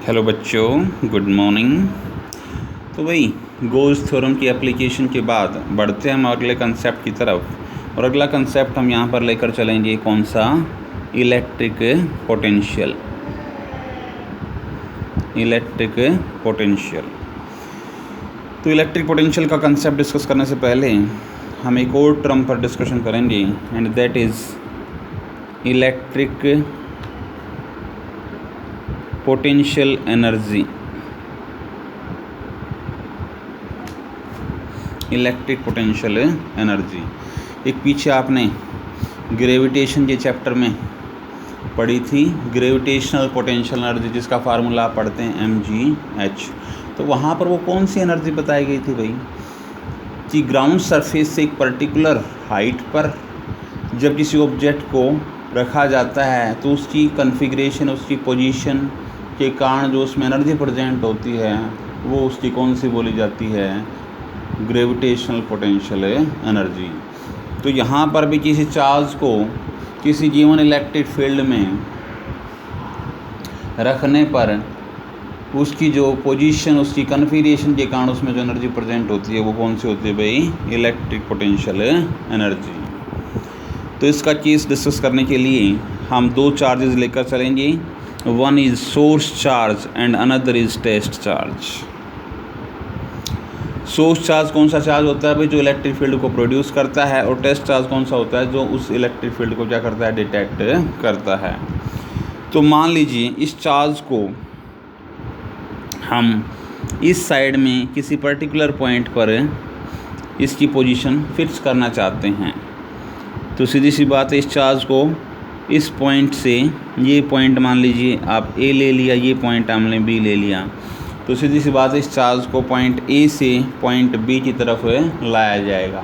Hello बच्चों, good morning. तो भाई गोल्स थ्योरम की एप्लीकेशन के बाद बढ़ते हैं हम अगले कंसेप्ट की तरफ। और अगला कंसेप्ट हम यहाँ पर लेकर चलेंगे कौन सा? Electric potential. तो इलेक्ट्रिक पोटेंशियल का कंसेप्ट डिस्कस करने से पहले हम एक और टर्म पर डिस्कशन करेंगे and that is electric potential energy. Electric potential energy एक पीछे आपने ग्रेविटेशन के चैप्टर में पढ़ी थी, ग्रेविटेशनल पोटेंशियल एनर्जी, जिसका फार्मूला आप पढ़ते हैं mgh। तो वहाँ पर वो कौन सी एनर्जी बताई गई थी भाई कि ग्राउंड सरफेस से एक पर्टिकुलर हाइट पर जब किसी ऑब्जेक्ट को रखा जाता है तो उसकी कॉन्फ़िगरेशन, उसकी पोजीशन के कारण जो उसमें एनर्जी प्रेजेंट होती है वो उसकी कौन सी बोली जाती है? Gravitational potential energy. तो यहाँ पर भी किसी चार्ज को किसी गिवन इलेक्ट्रिक फील्ड में रखने पर उसकी जो पोजीशन, उसकी कॉन्फ़िगरेशन के कारण उसमें जो एनर्जी प्रेजेंट होती है वो कौन सी होती है भाई? Electric potential energy. तो इसका केस डिस्कस करने के लिए हम दो चार्जेस लेकर चलेंगे। One is source charge and another is test charge. Source charge कौन सा चार्ज होता है भाई? जो इलेक्ट्रिक फील्ड को प्रोड्यूस करता है। और टेस्ट चार्ज कौन सा होता है? जो उस इलेक्ट्रिक फील्ड को क्या करता है? डिटेक्ट करता है। तो मान लीजिए इस चार्ज को हम इस साइड में किसी पर्टिकुलर पॉइंट पर इसकी पोजीशन फिक्स करना चाहते हैं। तो सीधी सी बात है, इस चार्ज को इस पॉइंट से, ये पॉइंट मान लीजिए आप ए ले लिया, ये पॉइंट हमने बी ले लिया, तो सीधी सी बात है इस चार्ज को पॉइंट ए से पॉइंट बी की तरफ लाया जाएगा।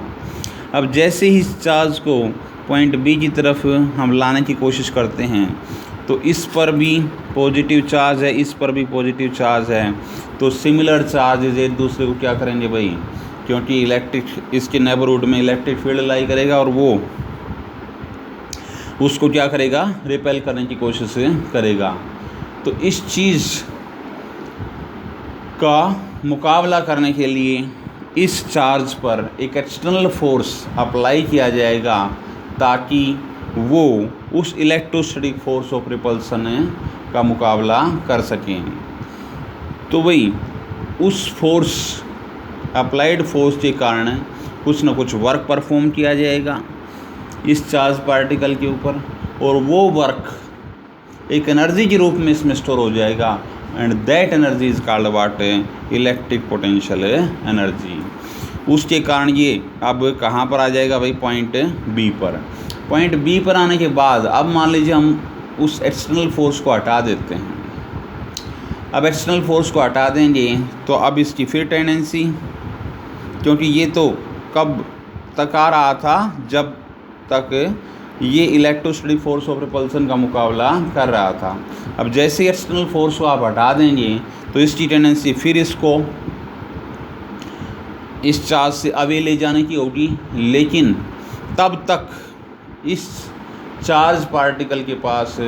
अब जैसे ही इस चार्ज को पॉइंट बी की तरफ हम लाने की कोशिश करते हैं तो इस पर भी पॉजिटिव चार्ज है, इस पर भी पॉजिटिव चार्ज है। तो सिमिलर चार्जेज एक दूसरे को क्या करेंगे भाई? क्योंकि इलेक्ट्रिक इसके नेबरहुड में इलेक्ट्रिक फील्ड लाई करेगा और वो उसको क्या करेगा? रिपेल करने की कोशिश करेगा। तो इस चीज़ का मुकाबला करने के लिए इस चार्ज पर एक एक्सटर्नल फोर्स अप्लाई किया जाएगा ताकि वो उस इलेक्ट्रोस्टैटिक फोर्स ऑफ रिपल्सन का मुकाबला कर सकें। तो भाई उस फोर्स, अप्लाइड फोर्स के कारण कुछ न कुछ वर्क परफॉर्म किया जाएगा इस चार्ज पार्टिकल के ऊपर, और वो वर्क एक एनर्जी के रूप में इसमें स्टोर हो जाएगा and that energy is called what? Electric potential energy. उसके कारण ये अब कहाँ पर आ जाएगा भाई? पॉइंट बी पर। पॉइंट बी पर आने के बाद अब मान लीजिए हम उस एक्सटर्नल फोर्स को हटा देते हैं। अब एक्सटर्नल फोर्स को हटा देंगे तो अब इसकी फिर टेंडेंसी, क्योंकि ये तो कब तक आ रहा था? जब तक ये इलेक्ट्रोस्टैटिक फोर्स ऑफ रिपल्सन का मुकाबला कर रहा था। अब जैसे एक्सटर्नल फोर्स को आप हटा देंगे तो इसकी टेंडेंसी फिर इसको इस चार्ज से अवे ले जाने की होगी, लेकिन तब तक इस चार्ज पार्टिकल के पास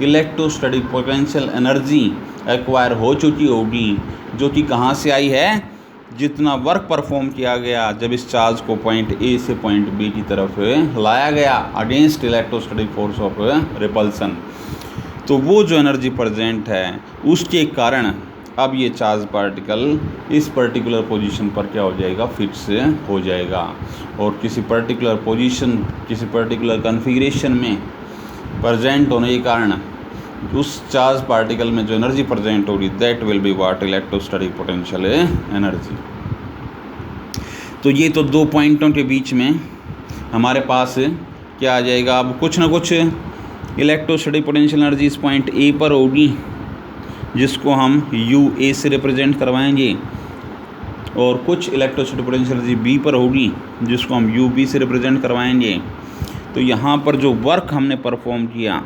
इलेक्ट्रोस्टैटिक पोटेंशियल एनर्जी एक्वायर हो चुकी होगी, जो कि कहाँ से आई है? जितना वर्क परफॉर्म किया गया जब इस चार्ज को पॉइंट ए से पॉइंट बी की तरफ लाया गया against electrostatic force of repulsion, तो वो जो एनर्जी प्रेजेंट है उसके कारण अब ये चार्ज पार्टिकल इस पर्टिकुलर पोजीशन पर क्या हो जाएगा? फिक्स हो जाएगा। और किसी पर्टिकुलर पोजीशन, किसी पर्टिकुलर कॉन्फ़िगरेशन में प्रेजेंट होने के कारण उस चार्ज पार्टिकल में जो एनर्जी प्रेजेंट होगी that will be what? Electrostatic potential energy. तो ये तो दो पॉइंटों के बीच में हमारे पास क्या आ जाएगा? अब कुछ ना कुछ इलेक्ट्रोस्टैटिक पोटेंशियल एनर्जी इस पॉइंट ए पर होगी, जिसको हम यू ए से रिप्रेजेंट करवाएंगे, और कुछ इलेक्ट्रोस्टैटिक पोटेंशियल एनर्जी बी पर होगी जिसको हम यू बी से रिप्रेजेंट करवाएंगे। तो यहाँ पर जो वर्क हमने परफॉर्म किया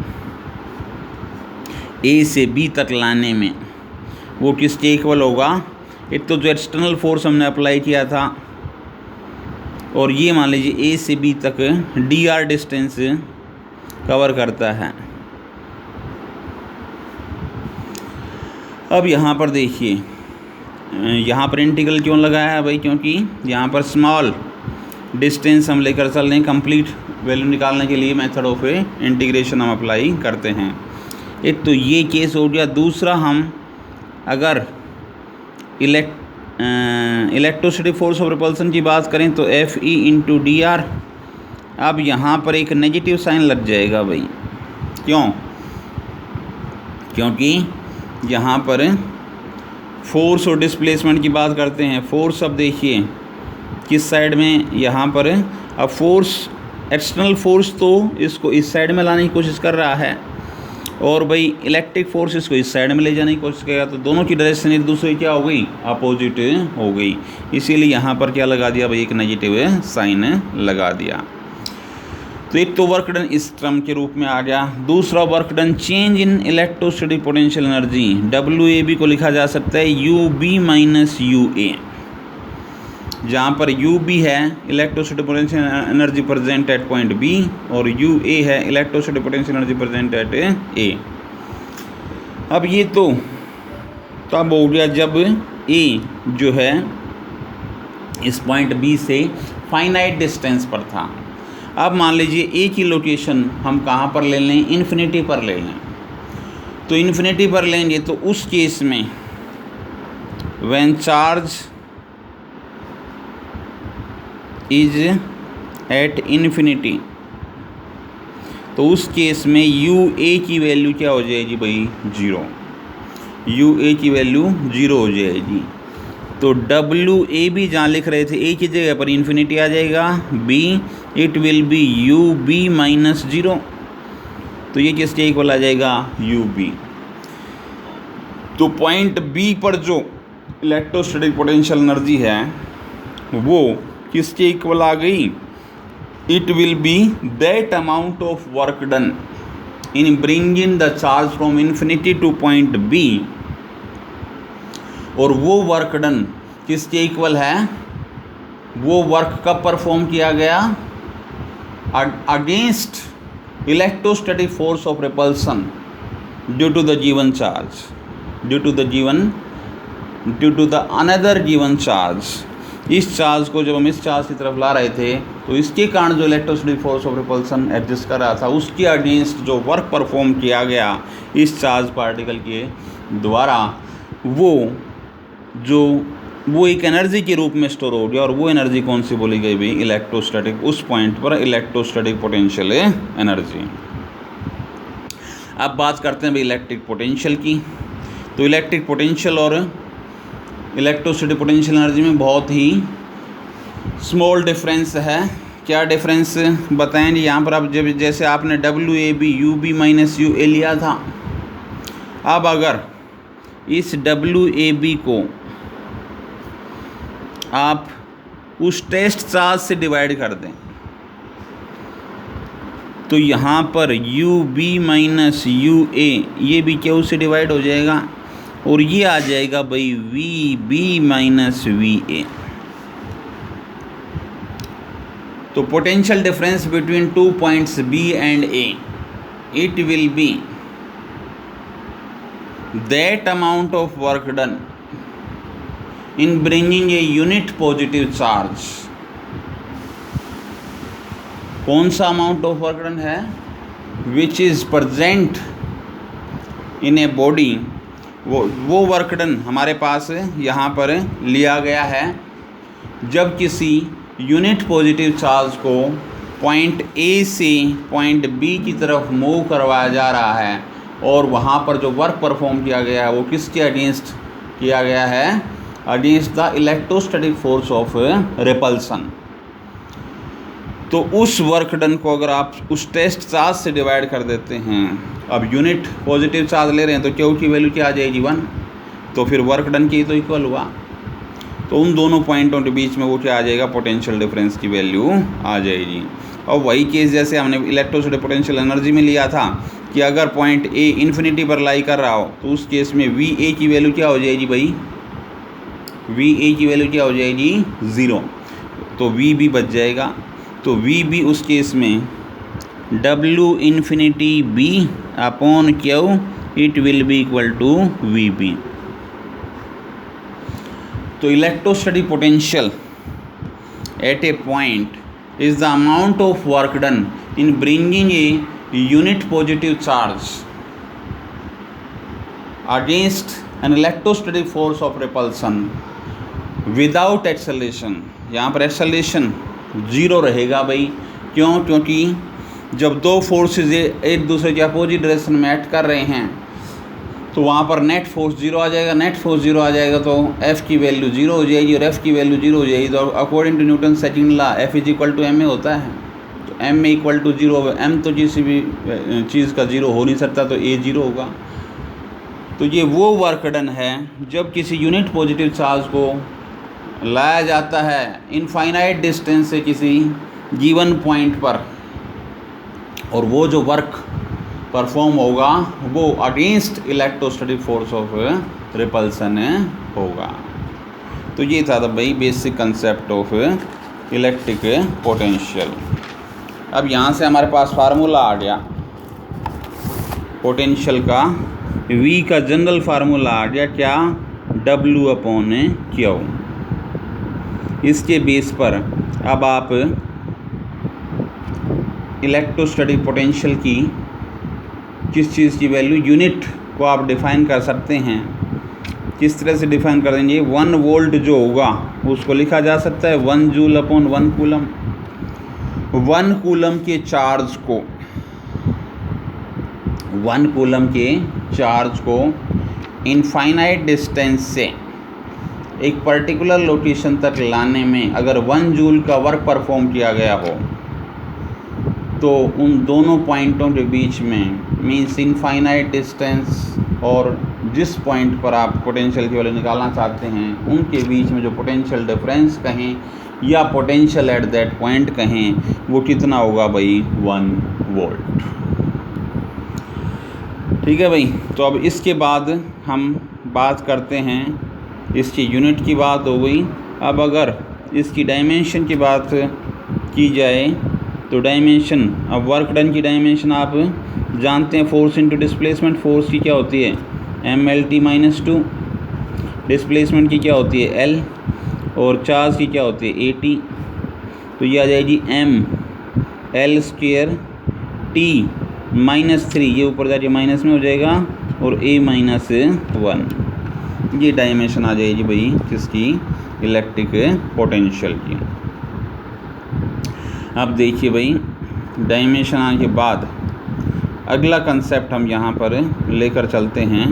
ए से बी तक लाने में वो किसके इक्वल होगा? एक तो जो एक्सटर्नल फोर्स हमने अप्लाई किया था, और ये मान लीजिए ए से बी तक डी आर डिस्टेंस कवर करता है। अब यहाँ पर देखिए, यहाँ पर इंटीग्रल क्यों लगाया है भाई, क्योंकि यहाँ पर स्मॉल डिस्टेंस हम लेकर चल रहे हैं, कंप्लीट वैल्यू निकालने के लिए मेथड ऑफ इंटीग्रेशन हम अप्लाई करते हैं। एक तो ये केस हो गया। दूसरा, हम अगर इलेक्ट्रोस्टैटिक फोर्स ऑफ रिपल्सन की बात करें तो Fe इंटू डी आर। अब यहाँ पर एक नेगेटिव साइन लग जाएगा भाई, क्यों? क्योंकि यहाँ पर फोर्स और डिस्प्लेसमेंट की बात करते हैं। फोर्स अब देखिए किस साइड में, यहाँ पर अब फोर्स, एक्सटर्नल फोर्स तो इसको इस साइड में लाने की कोशिश कर रहा है, और भाई इलेक्ट्रिक फोर्स इसको इस साइड में ले जाने की कोशिश करेगा, तो दोनों की डायरेक्शन एक दूसरे क्या हो गई, अपोजिट हो गई। इसीलिए यहाँ पर क्या लगा दिया भाई, एक नेगेटिव साइन लगा दिया। तो एक तो वर्क डन इस टर्म के रूप में आ गया। दूसरा work done change in electrostatic potential energy, WAB को लिखा जा सकता है UB माइनस UA, जहाँ पर UB है electrostatic potential energy present at point B, और UA है electrostatic potential energy present at A। अब ये तो तब हो गया जब A जो है इस पॉइंट B से फाइनाइट डिस्टेंस पर था। अब मान लीजिए A की लोकेशन हम कहाँ पर ले लें, इन्फिनिटी पर ले लें। तो इन्फिनिटी पर लेंगे तो उस केस में when charge is at infinity, तो उस केस में UA की वैल्यू क्या हो जाएगी भाई, 0। UA की वैल्यू 0 हो जाएगी। तो WAB जहाँ लिख रहे थे A की जगह पर इन्फिनिटी आ जाएगा, B it will B UB minus 0। तो ये किसके इक्वल आ जाएगा, UB। तो पॉइंट B पर जो इलेक्ट्रोस्टैटिक पोटेंशियल एनर्जी है वो किसके इक्वल आ गई, it will B that amount of work done in bringing the charge from infinity two point B। और वो वर्क डन किसके इक्वल है, वो वर्क कब परफॉर्म किया गया, against electrostatic force of repulsion due to the given charge, due to the another given charge. इस charge को जब हम इस चार्ज की तरफ ला रहे थे तो इसके कारण जो electrostatic force of repulsion exist कर रहा था, उसके अगेंस्ट जो वर्क परफॉर्म किया गया इस चार्ज पार्टिकल के द्वारा, वो एक एनर्जी के रूप में स्टोर हो गया। और वो एनर्जी कौन सी बोली गई भाई, इलेक्ट्रोस्टैटिक, उस पॉइंट पर इलेक्ट्रोस्टैटिक पोटेंशियल एनर्जी। अब बात करते हैं भाई इलेक्ट्रिक पोटेंशियल की। तो इलेक्ट्रिक पोटेंशियल और इलेक्ट्रोस्टैटिक पोटेंशियल एनर्जी में बहुत ही स्मॉल डिफरेंस है। क्या डिफरेंस बताएंगे यहाँ पर। अब जब जैसे आपने WAB UB माइनस UA लिया था, अब अगर इस WAB को आप उस टेस्ट चार्ज से डिवाइड कर दें तो यहाँ पर UB माइनस UA ये भी क्या से डिवाइड हो जाएगा, और ये आ जाएगा भाई VB माइनस VA। तो potential difference between 2 points B and A, it will B that amount of work done in bringing a unit positive charge। कौन सा अमाउंट ऑफ वर्क डन है, which is present in a body, वो work done हमारे पास यहाँ पर लिया गया है जब किसी यूनिट पॉजिटिव चार्ज को पॉइंट A से पॉइंट B की तरफ मूव करवाया जा रहा है, और वहाँ पर जो वर्क परफॉर्म किया गया है वो किसके अगेंस्ट किया गया है, against the electrostatic force of repulsion. तो उस वर्क डन को अगर आप उस टेस्ट चार्ज से डिवाइड कर देते हैं, अब यूनिट पॉजिटिव चार्ज ले रहे हैं तो क्यू की वैल्यू क्या आ जाएगी 1, तो फिर वर्क डन की तो इक्वल हुआ। तो उन दोनों पॉइंटों के बीच में वो क्या आ जाएगा, पोटेंशियल डिफरेंस की वैल्यू आ जाएगी। और वही केस जैसे हमने इलेक्ट्रोस्टैटिक पोटेंशियल एनर्जी में लिया था कि अगर पॉइंट A इन्फिनिटी पर लाई कर रहा हो तो उस केस में VA की वैल्यू क्या हो जाएगी भाई, VA की वैल्यू क्या हो जाएगी 0, तो VB बच जाएगा। तो VB उस केस में W infinity B upon Q, it will be equal to VB। तो electrostatic potential at a point is the amount of work done in bringing a unit positive charge against an electrostatic force of repulsion without acceleration. यहाँ पर acceleration zero रहेगा भाई, क्यों? क्योंकि जब दो forces एक दूसरे के अपोजिट डायरेक्शन में एक्ट कर रहे हैं तो वहाँ पर नेट फोर्स जीरो आ जाएगा। नेट फोर्स जीरो आ जाएगा तो F की वैल्यू जीरो हो जाएगी, और F की वैल्यू जीरो हो जाएगी तो according to Newton second law F is equal to M A होता है। तो एम में इक्वल टू जीरो, एम तो किसी भी चीज़ का जीरो हो नहीं सकता, तो ए जीरो होगा। तो ये वो वर्क डन है जब किसी यूनिट पॉजिटिव चार्ज को लाया जाता है इनफाइनाइट डिस्टेंस से किसी गिवन पॉइंट पर, और वो जो वर्क परफॉर्म होगा वो against electrostatic force of repulsion होगा। तो ये था भाई basic concept of electric potential. अब यहाँ से हमारे पास फार्मूला आ गया पोटेंशियल का, V का जनरल फार्मूला आ गया क्या? W/Q। इसके बेस पर अब आप इलेक्ट्रोस्टैटिक पोटेंशियल की किस चीज़ की वैल्यू, यूनिट को आप डिफ़ाइन कर सकते हैं। किस तरह से डिफ़ाइन कर देंगे? 1 वोल्ट जो होगा उसको लिखा जा सकता है 1 जूल/1 कूलम। 1 कूलम के चार्ज को 1 कूलम के चार्ज को इनफाइनाइट डिस्टेंस से एक पर्टिकुलर लोकेशन तक लाने में अगर 1 जूल का वर्क परफॉर्म किया गया हो तो उन दोनों पॉइंटों के बीच में मीन्स इनफाइनाइट डिस्टेंस और जिस पॉइंट पर आप पोटेंशियल की वैल्यू निकालना चाहते हैं उनके बीच में जो पोटेंशियल डिफरेंस कहें या पोटेंशियल एट दैट पॉइंट कहें, वो कितना होगा भाई? 1 वोल्ट। ठीक है भाई। तो अब इसके बाद हम बात करते हैं, इसकी यूनिट की बात हो गई। अब अगर इसकी डायमेंशन की बात की जाए तो डायमेंशन, अब वर्क डन की डायमेंशन आप जानते हैं, फोर्स इंटू डिस्प्लेसमेंट। फोर्स की क्या होती है? mLT-2। डिस्प्लेसमेंट की क्या होती है? L। और चार्ज की क्या होती है? AT। तो ये आ जाएगी mL² T-3, ये ऊपर जाके माइनस में हो जाएगा, और A-1। ये डायमेंशन आ जाएगी भाई किसकी? इलेक्ट्रिक पोटेंशियल की। अब देखिए भाई डायमेंशन आने के बाद अगला कंसेप्ट हम यहाँ पर लेकर चलते हैं,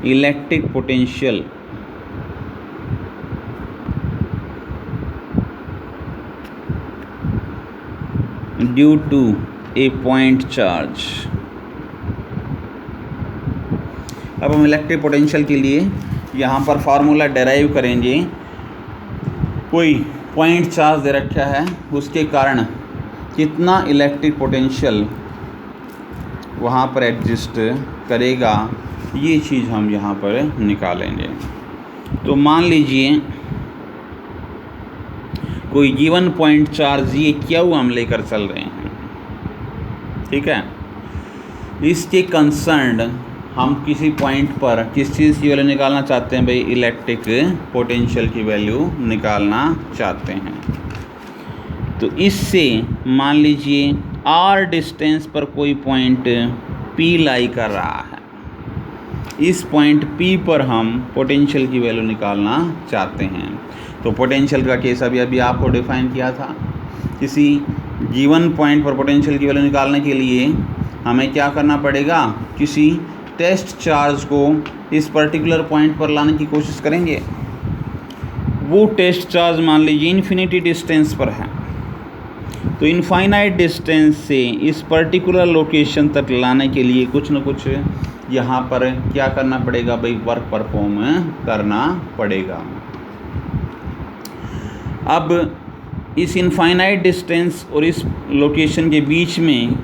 electric potential due to a point charge. अब हम इलेक्ट्रिक पोटेंशियल के लिए यहाँ पर फार्मूला डेराइव करेंगे। कोई पॉइंट चार्ज दे रखा है, उसके कारण कितना इलेक्ट्रिक पोटेंशियल वहाँ पर एग्जिस्ट करेगा, ये चीज़ हम यहाँ पर निकालेंगे। तो मान लीजिए कोई गिवन पॉइंट चार्ज ये Q हम लेकर चल रहे हैं, ठीक है। इसके कंसर्न हम किसी पॉइंट पर किस चीज़ की वैल्यू निकालना चाहते हैं भाई? इलेक्ट्रिक पोटेंशियल की वैल्यू निकालना चाहते हैं। तो इससे मान लीजिए R डिस्टेंस पर कोई पॉइंट P लाई कर रहा है, इस पॉइंट P पर हम पोटेंशियल की वैल्यू निकालना चाहते हैं। तो पोटेंशियल का केस अभी आपको डिफाइन किया था। किसी गिवन पॉइंट पर पोटेंशियल की वैल्यू निकालने के लिए हमें क्या करना पड़ेगा? किसी टेस्ट चार्ज को इस पर्टिकुलर पॉइंट पर लाने की कोशिश करेंगे। वो टेस्ट चार्ज मान लीजिए इन्फिनिटी डिस्टेंस पर है, तो इनफाइनाइट डिस्टेंस से इस पर्टिकुलर लोकेशन तक लाने के लिए कुछ न कुछ यहाँ पर क्या करना पड़ेगा भाई? वर्क परफॉर्म करना पड़ेगा। अब इस इनफाइनाइट डिस्टेंस और इस लोकेशन के बीच में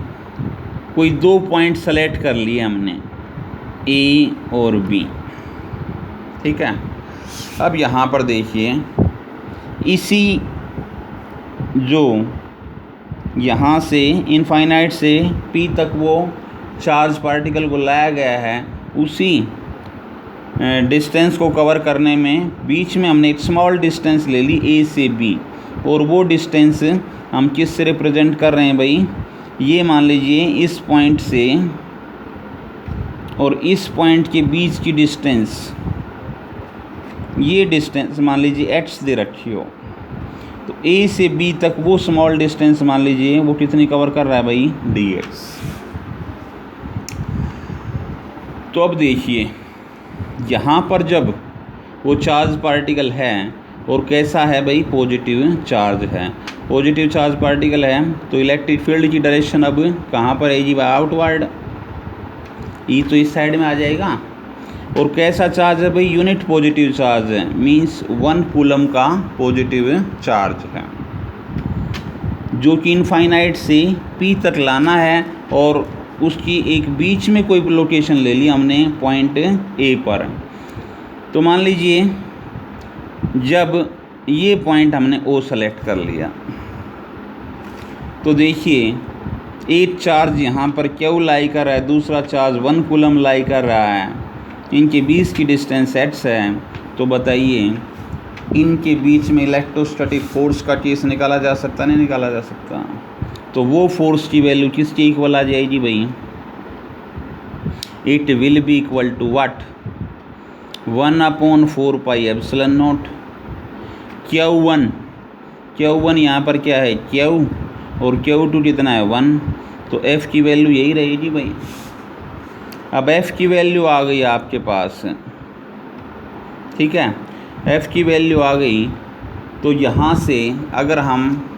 कोई 2 पॉइंट सेलेक्ट कर लिए हमने, A और B, ठीक है। अब यहाँ पर देखिए इसी जो यहाँ से इनफाइनाइट से P तक वो चार्ज पार्टिकल को लाया गया है, उसी डिस्टेंस को कवर करने में बीच में हमने एक स्मॉल डिस्टेंस ले ली ए से बी, और वो डिस्टेंस हम किस से रिप्रेजेंट कर रहे हैं भाई, ये मान लीजिए इस पॉइंट से और इस पॉइंट के बीच की डिस्टेंस, ये डिस्टेंस मान लीजिए एच दे रखी हो, तो ए से बी तक वो स्मॉल डिस्टेंस मान लीजिए वो कितनी कवर कर रहा है भाई, डी एक्स। तो अब देखिए यहाँ पर जब वो चार्ज पार्टिकल है और कैसा है भाई, पॉजिटिव चार्ज है, पॉजिटिव चार्ज पार्टिकल है, तो इलेक्ट्रिक फील्ड की डायरेक्शन अब कहाँ पर है जी भाई, आउटवर्ड, ई तो इस साइड में आ जाएगा। और कैसा चार्ज है भाई, यूनिट पॉजिटिव चार्ज है, मींस 1 कूलम का पॉजिटिव चार्ज है, जो कि इनफाइनाइट से पी तक लाना है, और उसकी एक बीच में कोई लोकेशन ले ली हमने पॉइंट ए पर। तो मान लीजिए जब ये पॉइंट हमने ओ सेलेक्ट कर लिया, तो देखिए एक चार्ज यहाँ पर क्यू लाई कर रहा है, दूसरा चार्ज 1 कूलम लाई कर रहा है, इनके बीच की डिस्टेंस एच है। तो बताइए इनके बीच में इलेक्ट्रोस्टैटिक फोर्स का केस निकाला जा सकता, नहीं निकाला जा सकता? तो वो फोर्स की वैल्यू किसके इक्वल आ जाएगी भाई, it will be equal to what, 1/4 pi epsilon naught Q1, Q1 यहाँ पर क्या है Q, और Q2 कितना है 1, तो F की वैल्यू यही रहेगी भाई। अब F की वैल्यू आ गई आपके पास, ठीक है, F की वैल्यू आ गई, तो यहाँ से अगर हम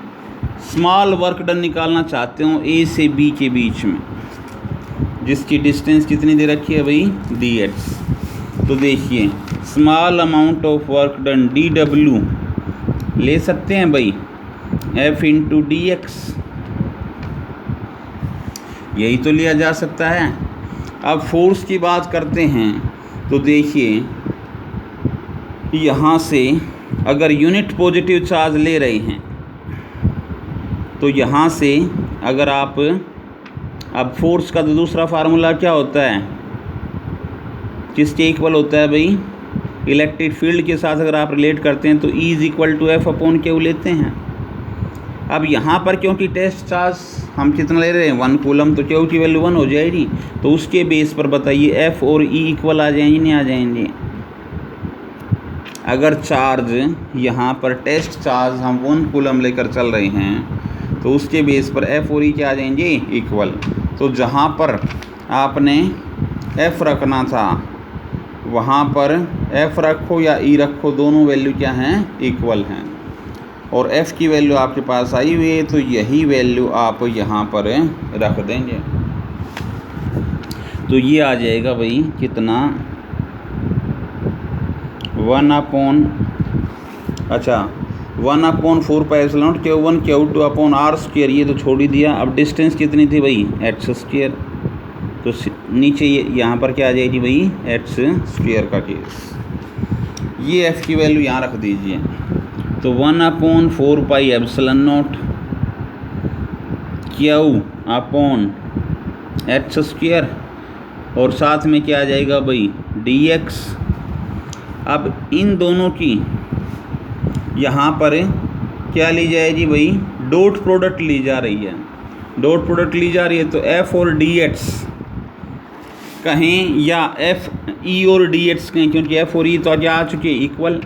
स्मॉल वर्क डन निकालना चाहते हो A से B के बीच में, जिसकी डिस्टेंस कितनी दे रखी है भाई, dx, तो देखिए small amount of work done dw ले सकते हैं भाई F इंटू dx, यही तो लिया जा सकता है। अब फोर्स की बात करते हैं, तो देखिए यहाँ से अगर यूनिट पॉजिटिव चार्ज ले रहे हैं, तो यहाँ से अगर आप, अब फोर्स का तो दूसरा फार्मूला क्या होता है, किसके इक्वल होता है भाई, इलेक्ट्रिक फील्ड के साथ अगर आप रिलेट करते हैं तो E is equal to F upon Q लेते हैं। अब यहाँ पर क्योंकि टेस्ट चार्ज हम कितना ले रहे हैं 1 कूलम, तो Q की वैल्यू 1 हो जाएगी, तो उसके बेस पर बताइए F और E इक्वल आ जाएंगे, नहीं आ जाएंगे? अगर चार्ज यहाँ पर टेस्ट चार्ज हम 1 कूलम लेकर चल रहे हैं, तो उसके बेस पर F और E क्या आ जाएंगे, इक्वल। तो जहाँ पर आपने F रखना था वहाँ पर F रखो या E रखो, दोनों वैल्यू क्या हैं, इक्वल हैं। और F की वैल्यू आपके पास आई हुई है, तो यही वैल्यू आप यहाँ पर रख देंगे, तो ये आ जाएगा भाई कितना, 1/4 pi epsilon naught Q1 Q2 upon R square, ये तो छोड़ ही दिया। अब डिस्टेंस कितनी थी भाई, h स्क्वायर, तो नीचे यहाँ पर क्या आ जाएगी भाई, h स्क्वायर का केस। ये F की वैल्यू यहाँ रख दीजिए, तो 1/4 pi epsilon not Q upon h square, और साथ में क्या आ जाएगा भाई, dx। अब इन दोनों की यहाँ पर क्या ली जाएगी भाई, डॉट प्रोडक्ट ली जा रही है, डॉट प्रोडक्ट ली जा रही है, तो F और dx कहें या F E और dx कहें, क्योंकि F और E तो क्या आ चुके हैं, इक्वल।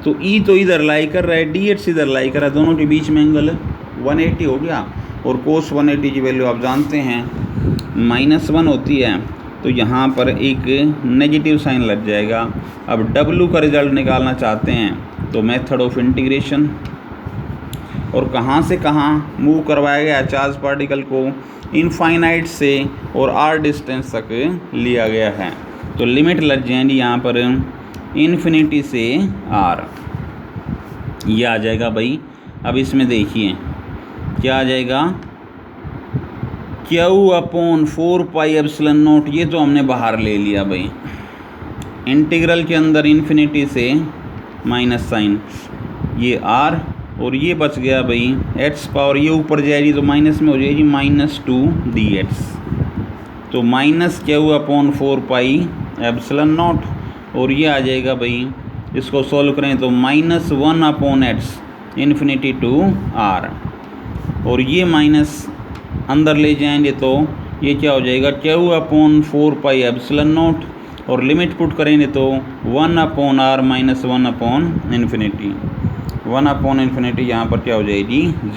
तो E तो इधर लाई कर रहा है, dx इधर लाई कर रहा है, दोनों के बीच में एंगल 180 हो गया। और cos 180 की वैल्यू आप जानते हैं -1 होती है, तो यहाँ पर एक नेगेटिव साइन लग जाएगा। अब W का रिजल्ट निकालना चाहते हैं, तो मेथड ऑफ इंटीग्रेशन, और कहाँ से कहाँ मूव करवाया गया चार्ज पार्टिकल को, इनफाइनाइट से और r डिस्टेंस तक लिया गया है, तो लिमिट लग जाएंगी यहाँ पर इन्फिनिटी से r, ये आ जाएगा भाई। अब इसमें देखिए क्या आ जाएगा, Q/4 पाई एप्सिलॉन नॉट, ये तो हमने बाहर ले लिया भाई, इंटीग्रल के अंदर इन्फिनिटी से माइनस साइन, ये r, और ये बच गया भाई h पावर, ये ऊपर जाएगी तो माइनस में हो जाएगी -2 dx, तो -Q/4 पाई एप्सिलॉन नॉट, और ये आ जाएगा भाई, इसको सॉल्व करें तो -1/x इन्फिनिटी टू r, और ये माइनस अंदर ले जाएंगे तो ये क्या हो जाएगा, Q/4πε0, और लिमिट पुट करेंगे तो 1/r - 1/∞, 1/∞ यहाँ पर क्या हो जाएगी